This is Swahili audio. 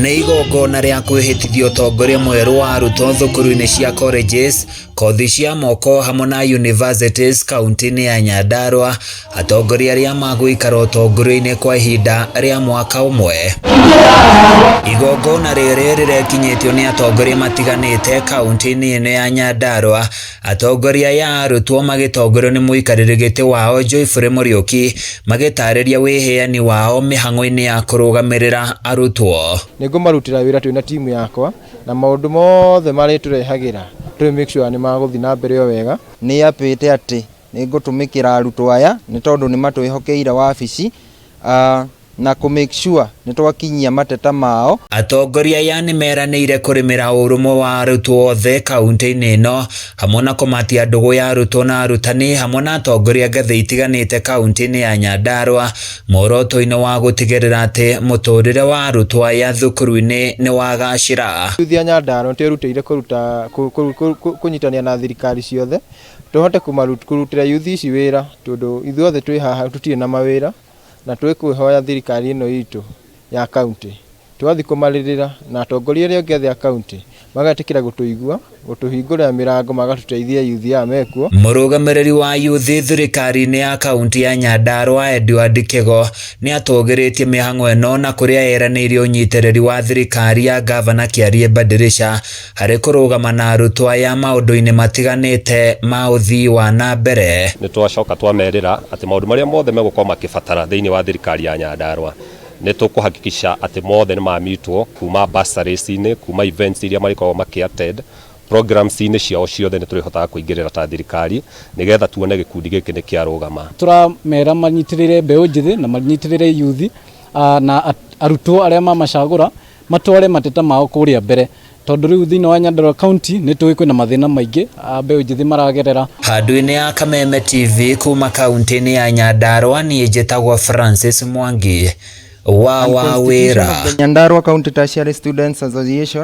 Nĩ igongona rĩa kwĩhĩtithia ũtongoria mwerũ wa arutwo thukuru-inĩ cia colleges, kothi cia moko hamwe na universities kaunti-inĩ ya Nyandarua, atongoria arĩa magũikara ũtongoria-inĩ kwa ihinda rĩa mwaka ũmwe. Igongona rĩrĩ rĩrekinyĩtio nĩ atongoria matiganĩte kaunti-inĩ ĩno ya Nyandarua, atongoria ya arutwo magĩtongorio nĩ mũikarĩri gĩtĩ wao Joyfrey Muriuki, magĩtarĩria wĩheani wao mĩhang'o-inĩ ya kũrũgamĩrĩra arutwo. Nĩngũmarutĩra wĩra twĩna timu yakwa na maũndũ mothe marĩa tũrehagĩra tũ make sure nĩ magũthiĩ na mbere o wega. Nĩ apĩte atĩ nĩngũtũmĩkĩra arutwo aya nĩ tondũ nĩ matwĩhokeire wabici na kũ make sure nĩ twakinyia mateta mao. Atongoria aya nĩ meranĩire kũrĩmĩra ũrũmwe wa arutwo othe kaunti-inĩ ĩno hamwe na kũmatia ndũgũ ya arutwo na arutani hamwe na atongoria ngathĩ itiganĩte kaunti-inĩ ya Nyandarua, muoroto-inĩ wa gũtigĩrĩra atĩ mũtũrĩre wa arutwo aya thukuru-inĩ nĩ wagacĩra. Yuthi ya Nyandarua twĩrutĩire kũnyitania na thirikari ciothe tũhote kũrutĩra yuthi ici wĩra, tondũ ithuothe twĩ haha tũtirĩ na mawĩra na twĩkwĩhoya thirikari ĩno itũ ya kaunti tũgathiĩ kũmarĩrĩra na atongoria arĩa angĩ a kaunti magatĩkĩra gũtũigua, gũtũhingũrĩra mĩrango, magatũteithia yuthi ya mekuo. Mũrũgamĩrĩri wa yuthi thirikari-inĩ ya kaunti ya Nyandarua Edward Kigo nĩ atũgĩrĩtie mĩhang'o ĩno na kũrĩa eranĩire ũnyitĩrĩri wa thirikari ya gavana Kiarie Badirisha harĩ kũrũgama na arutwo aya maũndũ-inĩ matiganĩte ma ũthii wa na mbere. Nĩ twacoka twamerĩra atĩ maũndũ marĩa mothe megũkorwo makĩbatara thĩinĩ wa thirikari ya Nyandarua nĩ tũkũhakikisha atĩ mothe nĩ mamitwo kuma bursaries-inĩ, kuma events iria marĩkoragwo makĩ-attend, programs-inĩ ciao ciothe nĩ tũrĩhotaga kũingĩrĩra ta thirikari nĩgetha tuone gĩkundi gĩkĩ nĩ kĩarũgama. Tũramera manyitĩrĩre mbeũ njĩthĩ na manyitĩrĩre yuthi na arutwo arĩa mamacagũra matware mateta mao kũrĩa mbere, tondũ rĩu thĩinĩ wa Nyandarua County nĩ tũĩ kwĩna mathĩna maingĩ mbeũ njĩthĩ maragerera. Handũ-inĩ ya Kameme TV kuma kaunti-inĩ ya Nyandarua, niĩ njĩtagwo Francis Mwangi wa wĩra. Nyandarua County Tertiary Students Association.